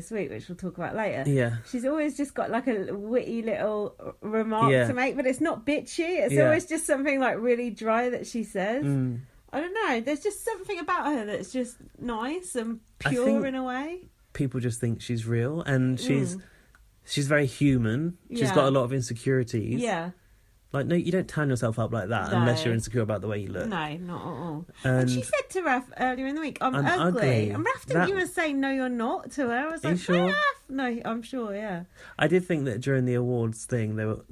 this week, which we'll talk about later. Yeah. She's always just got like a witty little remark to make, but it's not bitchy. It's always just something like really dry that she says. I don't know. There's just something about her that's just nice and pure in a way. People just think she's real, and she's very human. She's got a lot of insecurities. Yeah. Like, no, you don't tan yourself up like that unless you're insecure about the way you look. No, not at all. And she said to Raph earlier in the week, I'm ugly. And Raph didn't even say, no, you're not to her. I was like, sure? Raph? No, I'm sure, yeah. I did think that during the awards thing, they were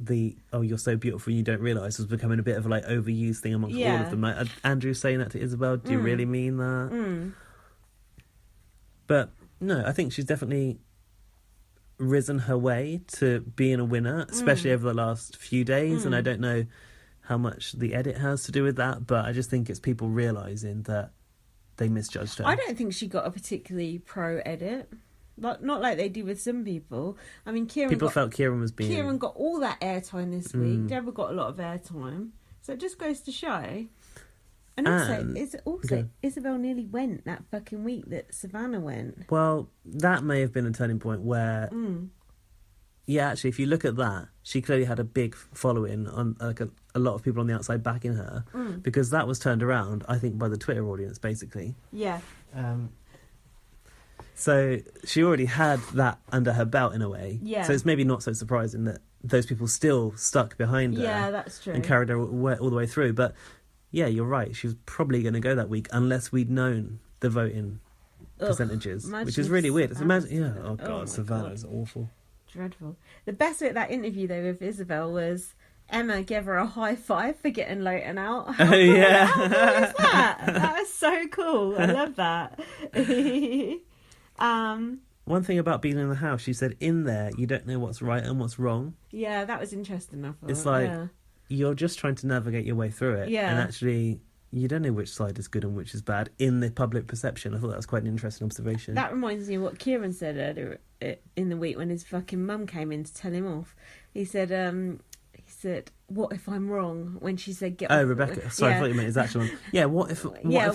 you're so beautiful you don't realise was becoming a bit of a like overused thing amongst all of them. Like, Andrew saying that to Isabel, do you really mean that? But no, I think she's definitely risen her way to being a winner, especially over the last few days, and I don't know how much the edit has to do with that, but I just think it's people realising that they misjudged her. I don't think she got a particularly pro edit, not like they do with some people. I mean, Kieran got all that airtime this week. Deborah got a lot of airtime, so it just goes to show. And also, Isabel nearly went that fucking week that Savannah went. Well, that may have been a turning point where, actually, if you look at that, she clearly had a big following on like a lot of people on the outside backing her, because that was turned around, I think, by the Twitter audience, basically. Yeah. So she already had that under her belt in a way. Yeah. So it's maybe not so surprising that those people still stuck behind her. Yeah, that's true. And carried her all the way through, but. Yeah, you're right. She was probably going to go that week unless we'd known the voting percentages, which is really weird. Savannah's awful. Dreadful. The best bit of that interview, though, with Isabel was Emma gave her a high five for getting Leighton out. How cool is that? That was so cool. I love that. One thing about being in the house, she said, in there, you don't know what's right and what's wrong. Yeah, that was interesting, I thought. It's like... Yeah. You're just trying to navigate your way through it. Yeah. And actually, you don't know which side is good and which is bad in the public perception. I thought that was quite an interesting observation. That reminds me of what Kieran said earlier in the week when his fucking mum came in to tell him off. He said, what if I'm wrong? When she said, get off. Oh, Rebecca. Sorry, I thought you meant his actual one. Yeah, what if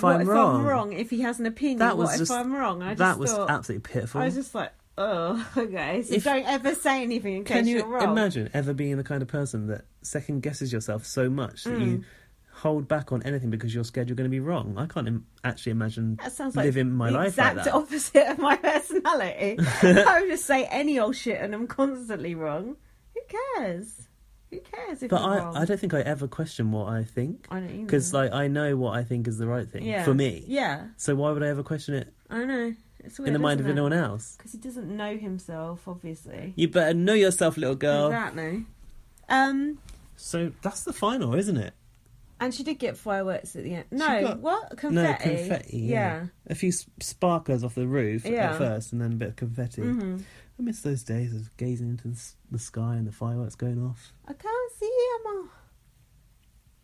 I'm wrong? If he has an opinion, if I'm wrong? That was absolutely pitiful. I was just like, oh, okay. So don't ever say anything in case you're wrong. Can you imagine ever being the kind of person that second guesses yourself so much that you hold back on anything because you're scared you're going to be wrong? I can't actually imagine living my life like that. Exact opposite of my personality. I would just say any old shit and I'm constantly wrong. Who cares? Who cares if I'm wrong? I don't think I ever question what I think. I don't either. Because I know what I think is the right thing for me. Yeah. So why would I ever question it? I know. It's weird, in the mind of anyone else. Because he doesn't know himself, obviously. You better know yourself, little girl. Exactly. So that's the final, isn't it? And she did get fireworks at the end. What? Confetti? No, confetti, yeah. A few sparklers off the roof at first, and then a bit of confetti. Mm-hmm. I miss those days of gazing into the sky and the fireworks going off. I can't see Emma.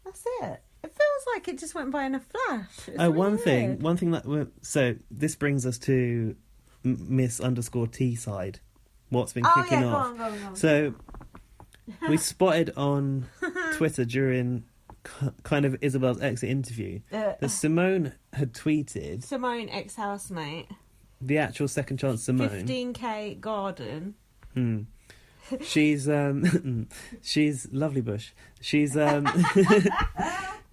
That's it. It feels like it just went by in a flash. One thing that so this brings us to Miss_T side. What's been kicking off? Go on. So we spotted on Twitter during kind of Isabel's exit interview that Simone had tweeted. Simone, ex-housemate. The actual second chance Simone. 15k garden. She's she's lovely bush. She's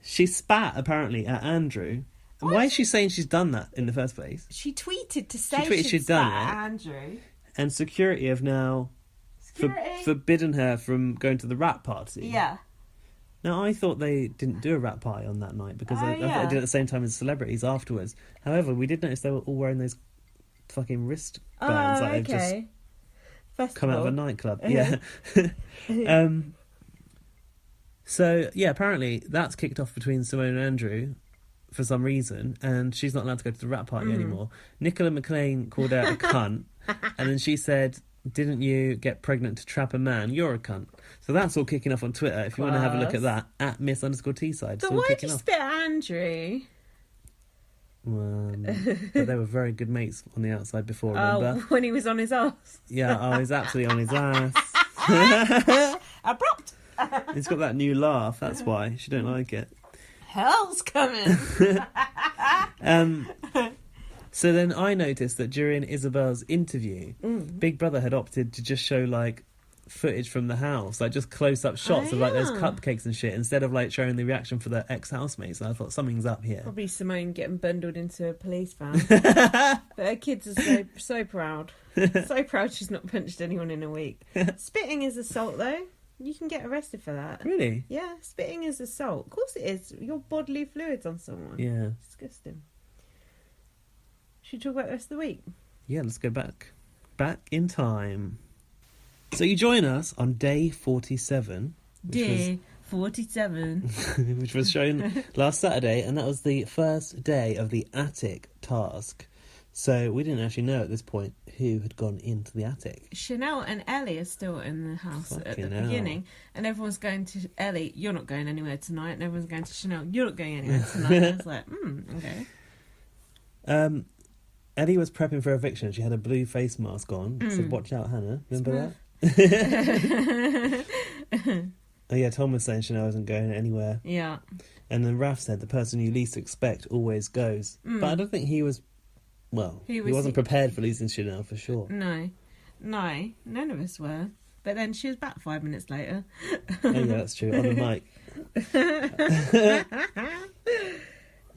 she spat apparently at Andrew. Why is she saying she's done that in the first place? She tweeted to say she'd spat at Andrew. And security have now forbidden her from going to the rap party. Yeah. Now, I thought they didn't do a rap party on that night because I thought they did it at the same time as celebrities afterwards. However, we did notice they were all wearing those fucking wristbands that have just come out of a nightclub. Yeah. So, apparently that's kicked off between Simone and Andrew for some reason, and she's not allowed to go to the rap party anymore. Nicola McLean called out a cunt, and then she said, didn't you get pregnant to trap a man? You're a cunt. So that's all kicking off on Twitter. If you want to have a look at that, at Miss_T-side. But why did you spit at Andrew? But they were very good mates on the outside before, remember? When he was on his ass. Yeah, he's absolutely on his ass. Abrupt. He's got that new laugh, that's why. She don't like it. Hell's coming. So then I noticed that during Isabel's interview, Big Brother had opted to just show, like, footage from the house, like just close-up shots of, like, those cupcakes and shit, instead of, like, showing the reaction for the ex-housemates. And I thought, something's up here. Probably Simone getting bundled into a police van. But her kids are so proud. So proud she's not punched anyone in a week. Spitting is assault, though. You can get arrested for that. Really? Yeah, spitting is assault. Of course it is. Your bodily fluids on someone. Yeah. Disgusting. Should we talk about the rest of the week? Yeah, let's go back. Back in time. So you join us on day 47. Day 47. Which was shown last Saturday, and that was the first day of the attic task. So we didn't actually know at this point who had gone into the attic. Chanel and Ellie are still in the house at the beginning, and everyone's going to Ellie, you're not going anywhere tonight, and everyone's going to Chanel, you're not going anywhere tonight. And I was like, okay. Ellie was prepping for eviction. She had a blue face mask on. Said, "Watch out, Hannah." Remember that? Oh yeah, Tom was saying Chanel isn't going anywhere. Yeah. And then Raf said, "The person you least expect always goes." But I don't think he was. Well, he wasn't prepared for losing Chanel, for sure. No, none of us were. But then she was back 5 minutes later. Oh yeah, that's true, on the mic.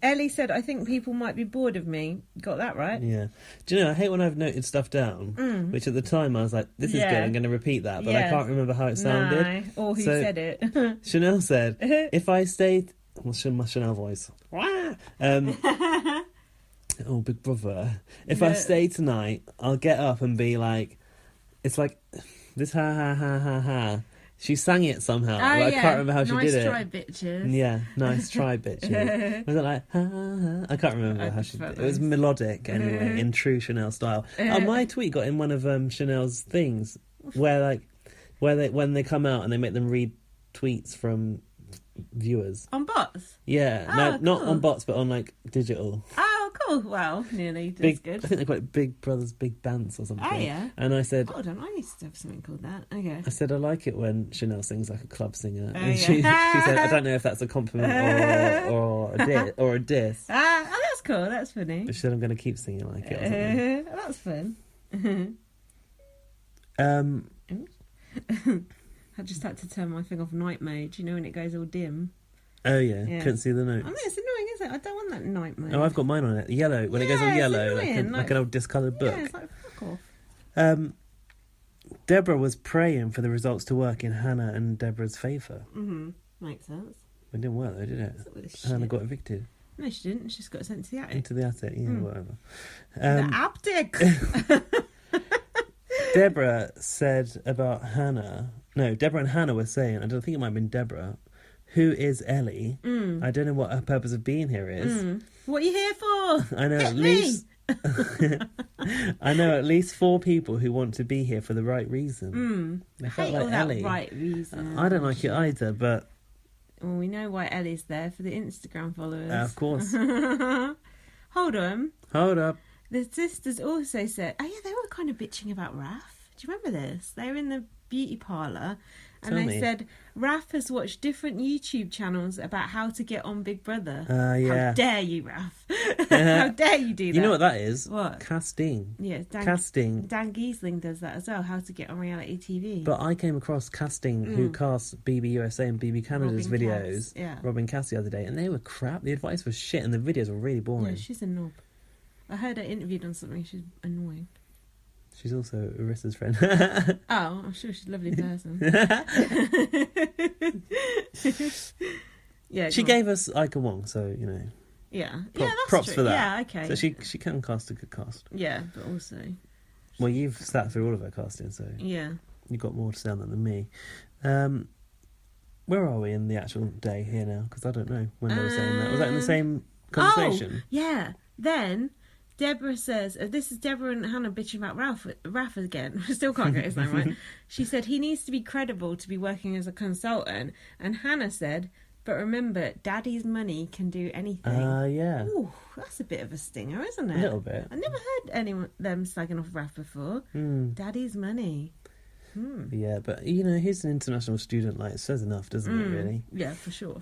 Ellie said, "I think people might be bored of me." Got that right? Yeah. Do you know, I hate when I've noted stuff down, which at the time I was like, this is good, I'm going to repeat that, but I can't remember how it sounded. No, or who said it. Chanel said, if I stayed... What's my Chanel voice? Oh, Big Brother. If I stay tonight, I'll get up and be like... It's like, this ha ha ha ha ha. She sang it somehow. I can't remember how she did it. Nice try, bitches. Yeah, nice try, bitches. Was it like, ha ha ha? I can't remember how she did it. It was melodic, anyway, in true Chanel style. My tweet got in one of Chanel's things, where when they come out and they make them read tweets from viewers. On bots? Yeah. Not on bots, but on, like, digital. Oh, cool. Well, nearly. That's good. I think they're quite Big Brothers, Big Bands or something. Oh, yeah. And I said... Hold on, I used to have something called that. Okay. I said, I like it when Chanel sings like a club singer. And she said, I don't know if that's a compliment or a diss. Oh, that's cool. That's funny. But she said, I'm going to keep singing like it or something. That's fun. I just had to turn my thing off night mode. You know when it goes all dim? Oh, yeah. Couldn't see the notes. I know, it's annoying, isn't it? I don't want that night mode. Oh, I've got mine on it. Yellow. When it goes on yellow, like an old discoloured book. Yeah, it's like, fuck off. Deborah was praying for the results to work in Hannah and Deborah's favour. Mm-hmm. Makes sense. It didn't work, though, did it? Hannah got evicted. No, she didn't. She just got sent to the attic. Into the attic, yeah, whatever. The attic! Deborah said about Hannah... No, Deborah and Hannah were saying, I don't think it might have been Deborah, who is Ellie? I don't know what her purpose of being here is. What are you here for? I know at least... I know at least 4 people who want to be here for the right reason. They felt like Ellie. Right reason. I don't like it either, but... Well, we know why Ellie's there, for the Instagram followers. Of course. Hold on. Hold up. The sisters also said... Oh, yeah, they were kind of bitching about Raf. Do you remember this? They were in the beauty parlour and they said Raf has watched different YouTube channels about how to get on Big Brother. Yeah. How dare you, Raf? How dare you do that? You know what that is? What? Casting. Yeah, casting. Dan Giesling does that as well, how to get on reality TV. But I came across Casting, who casts BB USA and BB Canada's videos, Robin Cass the other day, and they were crap. The advice was shit and the videos were really boring. Yeah, she's a knob. I heard her interviewed on something, she's annoying. She's also Arissa's friend. Oh, I'm sure she's a lovely person. Yeah, she gave us Ika Wong, so, you know. Yeah. That's props true. For that. Yeah, okay. So she can cast a good cast. Yeah, but also... Well, you've sat through all of her casting, so... Yeah. You've got more to say on that than me. Where are we in the actual day here now? Because I don't know when they were saying that. Was that in the same conversation? Oh, yeah. Then... Deborah says, this is Deborah and Hannah bitching about Raf again. Still can't get his name right. She said, he needs to be credible to be working as a consultant. And Hannah said, but remember, daddy's money can do anything. Yeah. Ooh, that's a bit of a stinger, isn't it? A little bit. I never heard them slagging off Raf before. Daddy's money. Yeah, but, you know, he's an international student. Like, it says enough, doesn't it, really? Yeah, for sure.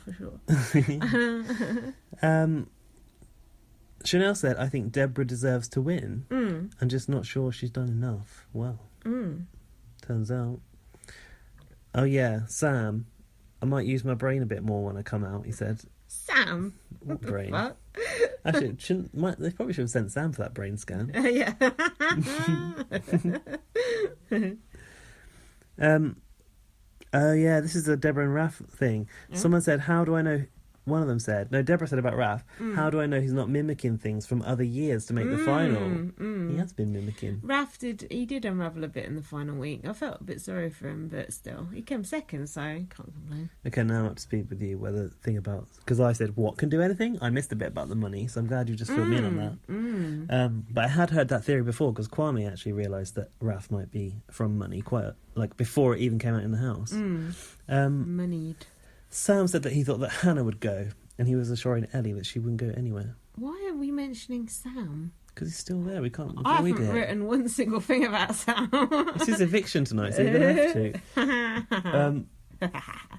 Chanel said, I think Deborah deserves to win. I'm just not sure she's done enough. Well, turns out. Oh, yeah, Sam. I might use my brain a bit more when I come out, he said. Sam? What brain? Actually, they probably should have sent Sam for that brain scan. Yeah. Oh, yeah, this is a Deborah and Raph thing. Someone said, how do I know... One of them said... No, Deborah said about Raph. How do I know he's not mimicking things from other years to make the final? He has been mimicking. Raph did unravel a bit in the final week. I felt a bit sorry for him, but still. He came second, so I can't complain. Okay, now I'm up to speed with you. Whether thing about... Because I said, what can do anything? I missed a bit about the money, so I'm glad you just filled me in on that. But I had heard that theory before, because Kwame actually realised that Raph might be from money, quite like before it even came out in the house. Moneyed. Sam said that he thought that Hannah would go, and he was assuring Ellie that she wouldn't go anywhere. Why are we mentioning Sam? Because he's still there. We can't avoid it. I haven't written one single thing about Sam. It's his eviction tonight, so you're going to have to.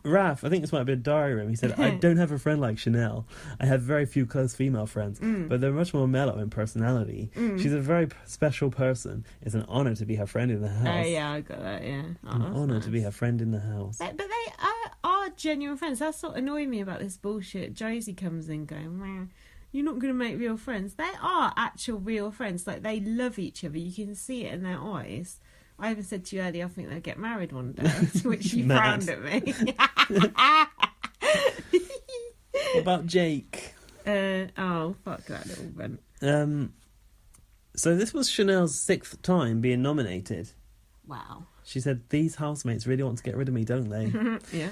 Raph, I think this might be a diary room. He said, I don't have a friend like Chanel. I have very few close female friends, but they're much more mellow in personality. She's a very special person. It's an honour to be her friend in the house. Oh, yeah, I got that, yeah. An honour to be her friend in the house. But they are genuine friends. That's what annoyed me about this bullshit. Josie comes in going, wow, you're not going to make real friends. They are actual real friends. Like, they love each other. You can see it in their eyes. I even said to you earlier, I think they'll get married one day, to which you frowned at me. What about Jake? Oh, fuck that little runt. So this was Chanel's 6th time being nominated. Wow. She said, these housemates really want to get rid of me, don't they? Yeah.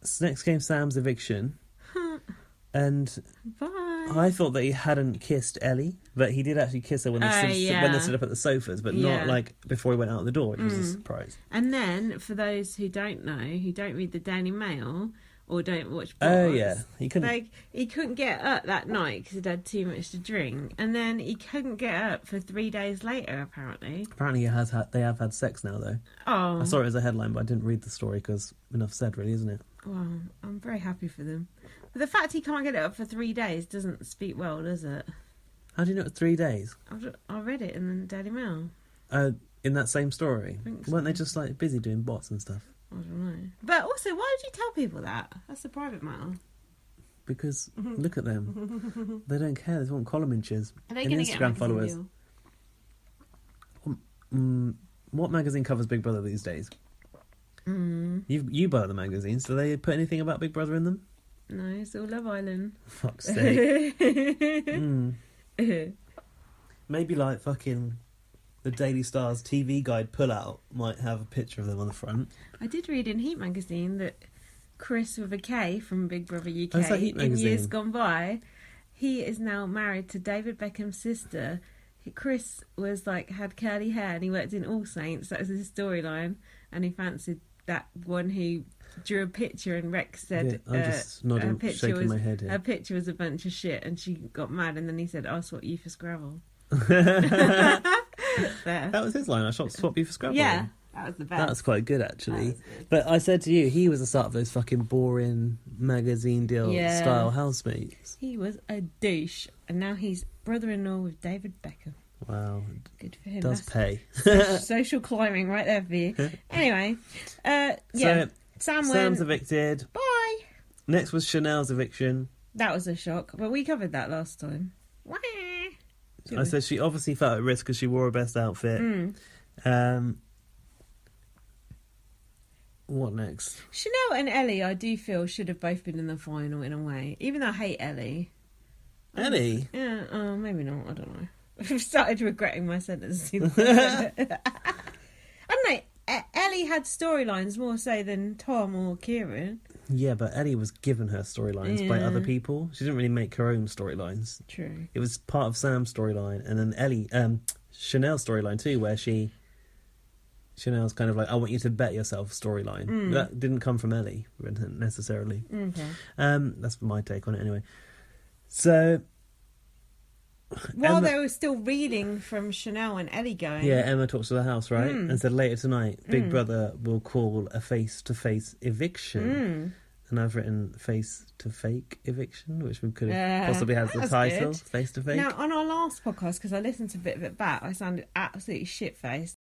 So next came Sam's eviction. And Bye. I thought that he hadn't kissed Ellie, but he did actually kiss her when they stood up at the sofas, but not like before he went out the door, which was a surprise. And then, for those who don't know, who don't read the Daily Mail or don't watch blogs, he couldn't get up that night because he'd had too much to drink, and then he couldn't get up for 3 days later. Apparently, they have had sex now, though. Oh, I saw it as a headline, but I didn't read the story because enough said, really, isn't it? Well, I'm very happy for them. But the fact he can't get it up for 3 days doesn't speak well, does it? How do you know it's 3 days? I read it in the Daily Mail. In that same story? I think so. Weren't they just like busy doing bots and stuff? I don't know. But also, why would you tell people that? That's a private matter. Because look at them. They don't care. They want column inches. Are they and Instagram followers. What magazine covers Big Brother these days? You buy the magazines. Do they put anything about Big Brother in them? No, it's all Love Island. Fuck's sake. Maybe like fucking the Daily Star's TV Guide pullout might have a picture of them on the front. I did read in Heat magazine that Chris with a K from Big Brother UK in years gone by, he is now married to David Beckham's sister. Chris was had curly hair and he worked in All Saints. That was his storyline, and he fancied that one who drew a picture, and Rex said I'm just nodding, shaking my head here. Her picture was a bunch of shit, and she got mad, and then he said, I'll swap you for Scrabble. That was his line. I swap you for Scrabble. Yeah, that was the best. That was quite good, actually. Good. But I said to you, he was the start of those fucking boring magazine deal style housemates. He was a douche, and now he's brother-in-law with David Beckham. Wow. Good for him. Does pay. Social climbing right there for you. Anyway, So, Sam's evicted. Bye. Next was Chanel's eviction. That was a shock, but we covered that last time. I said she obviously felt at risk because she wore her best outfit. What next? Chanel and Ellie, I do feel, should have both been in the final in a way. Even though I hate Ellie. Ellie? Yeah, maybe not. I don't know. I've started regretting my sentence. I don't know. Ellie had storylines more so than Tom or Kieran. Yeah, but Ellie was given her storylines by other people. She didn't really make her own storylines. True. It was part of Sam's storyline, and then Chanel's storyline too, where Chanel's kind of like, I want you to bet yourself storyline. That didn't come from Ellie necessarily. Okay. That's my take on it anyway. So while they were still reeling from Chanel and Ellie going. Yeah, Emma talks to the house, right? And said later tonight, Big Brother will call a face-to-face eviction. And I've written face to fake eviction, which we could have possibly had the title, good. Face to fake. Now, on our last podcast, because I listened to a bit of it back, I sounded absolutely shit-faced.